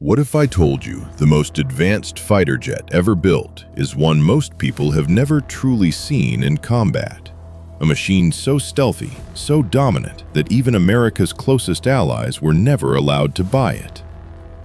What if I told you the most advanced fighter jet ever built is one most people have never truly seen in combat? A machine so stealthy, so dominant, that even America's closest allies were never allowed to buy it.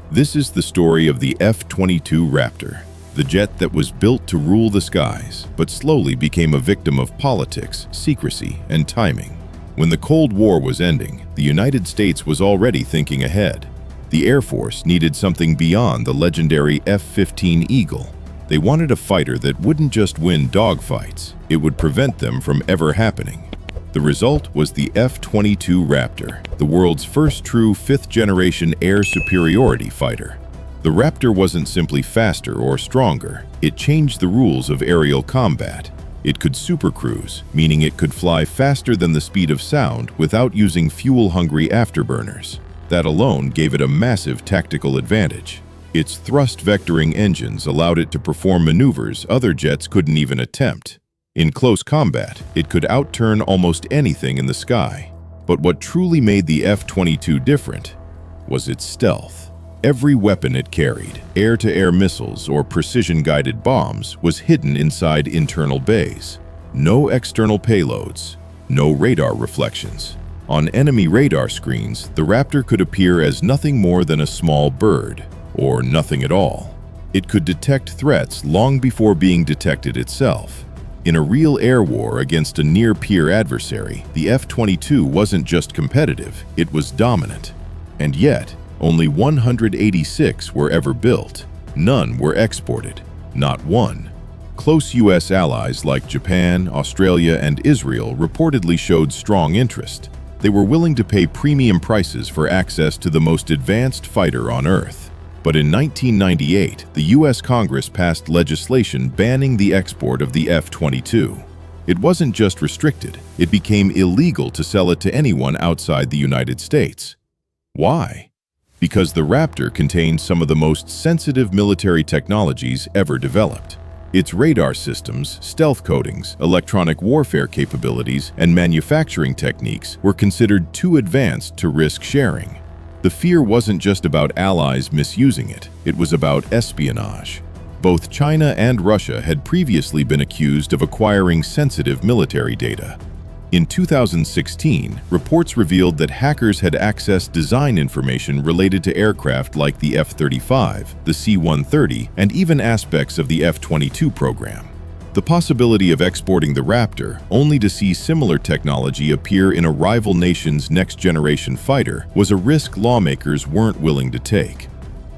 This is the story of the F-22 Raptor, the jet that was built to rule the skies, but slowly became a victim of politics, secrecy, and timing. When the Cold War was ending, the United States was already thinking ahead. The Air Force needed something beyond the legendary F-15 Eagle. They wanted a fighter that wouldn't just win dogfights, it would prevent them from ever happening. The result was the F-22 Raptor, the world's first true fifth-generation air superiority fighter. The Raptor wasn't simply faster or stronger, it changed the rules of aerial combat. It could supercruise, meaning it could fly faster than the speed of sound without using fuel-hungry afterburners. That alone gave it a massive tactical advantage. Its thrust-vectoring engines allowed it to perform maneuvers other jets couldn't even attempt. In close combat, it could outturn almost anything in the sky. But what truly made the F-22 different was its stealth. Every weapon it carried, air-to-air missiles or precision-guided bombs, was hidden inside internal bays. No external payloads, no radar reflections. On enemy radar screens, the Raptor could appear as nothing more than a small bird, or nothing at all. It could detect threats long before being detected itself. In a real air war against a near-peer adversary, the F-22 wasn't just competitive, it was dominant. And yet, only 186 were ever built. None were exported, not one. Close U.S. allies like Japan, Australia, and Israel reportedly showed strong interest. They were willing to pay premium prices for access to the most advanced fighter on Earth. But in 1998, the U.S. Congress passed legislation banning the export of the F-22. It wasn't just restricted, it became illegal to sell it to anyone outside the United States. Why? Because the Raptor contained some of the most sensitive military technologies ever developed. Its radar systems, stealth coatings, electronic warfare capabilities, and manufacturing techniques were considered too advanced to risk sharing. The fear wasn't just about allies misusing it, it was about espionage. Both China and Russia had previously been accused of acquiring sensitive military data. In 2016, reports revealed that hackers had accessed design information related to aircraft like the F-35, the C-130, and even aspects of the F-22 program. The possibility of exporting the Raptor, only to see similar technology appear in a rival nation's next-generation fighter, was a risk lawmakers weren't willing to take.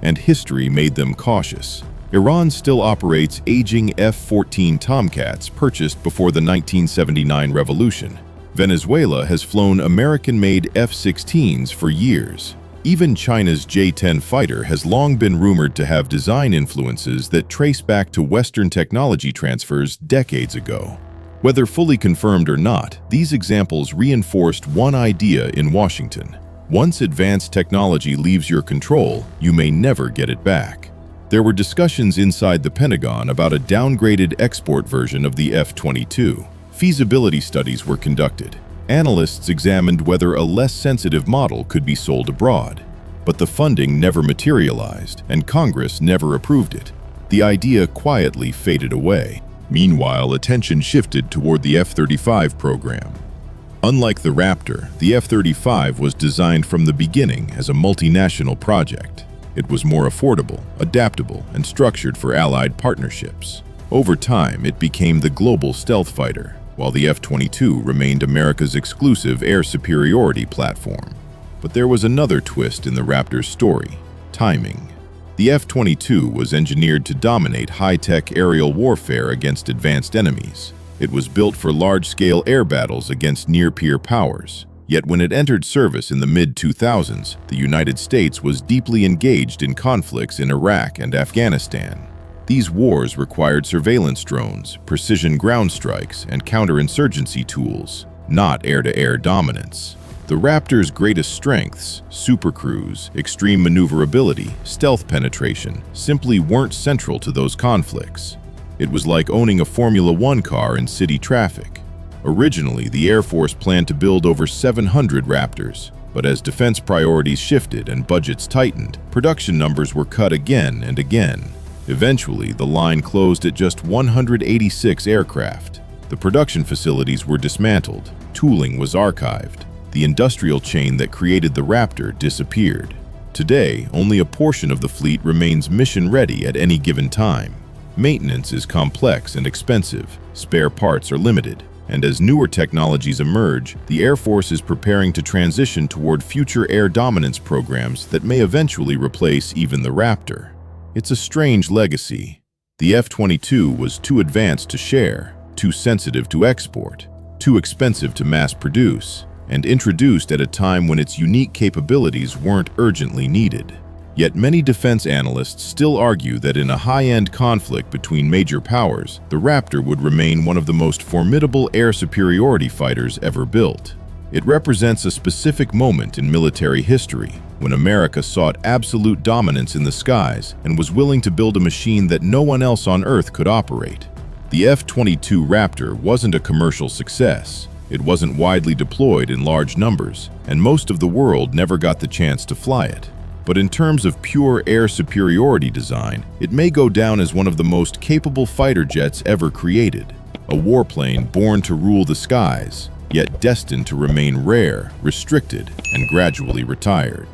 And history made them cautious. Iran still operates aging F-14 Tomcats purchased before the 1979 revolution. Venezuela has flown American-made F-16s for years. Even China's J-10 fighter has long been rumored to have design influences that trace back to Western technology transfers decades ago. Whether fully confirmed or not, these examples reinforced one idea in Washington. Once advanced technology leaves your control, you may never get it back. There were discussions inside the Pentagon about a downgraded export version of the F-22. Feasibility studies were conducted. Analysts examined whether a less sensitive model could be sold abroad. But the funding never materialized, and Congress never approved it. The idea quietly faded away. Meanwhile, attention shifted toward the F-35 program. Unlike the Raptor, the F-35 was designed from the beginning as a multinational project. It was more affordable, adaptable, and structured for allied partnerships. Over time, it became the global stealth fighter, while the F-22 remained America's exclusive air superiority platform. But there was another twist in the Raptor's story: timing. The F-22 was engineered to dominate high-tech aerial warfare against advanced enemies. It was built for large-scale air battles against near-peer powers. Yet when it entered service in the mid-2000s, the United States was deeply engaged in conflicts in Iraq and Afghanistan. These wars required surveillance drones, precision ground strikes, and counterinsurgency tools, not air-to-air dominance. The Raptor's greatest strengths, supercruise, extreme maneuverability, stealth penetration, simply weren't central to those conflicts. It was like owning a Formula One car in city traffic. Originally, the Air Force planned to build over 700 Raptors, But as defense priorities shifted and budgets tightened, production numbers were cut again and again. Eventually, the line closed at just 186 aircraft. The production facilities were dismantled, tooling was archived. The industrial chain that created the Raptor disappeared. Today, only a portion of the fleet remains mission-ready at any given time. Maintenance is complex and expensive, spare parts are limited, and as newer technologies emerge, the Air Force is preparing to transition toward future air dominance programs that may eventually replace even the Raptor. It's a strange legacy. The F-22 was too advanced to share, too sensitive to export, too expensive to mass produce, and introduced at a time when its unique capabilities weren't urgently needed. Yet many defense analysts still argue that in a high-end conflict between major powers, the Raptor would remain one of the most formidable air superiority fighters ever built. It represents a specific moment in military history, when America sought absolute dominance in the skies and was willing to build a machine that no one else on Earth could operate. The F-22 Raptor wasn't a commercial success. It wasn't widely deployed in large numbers, and most of the world never got the chance to fly it. But in terms of pure air superiority design, it may go down as one of the most capable fighter jets ever created. A warplane born to rule the skies, yet destined to remain rare, restricted, and gradually retired.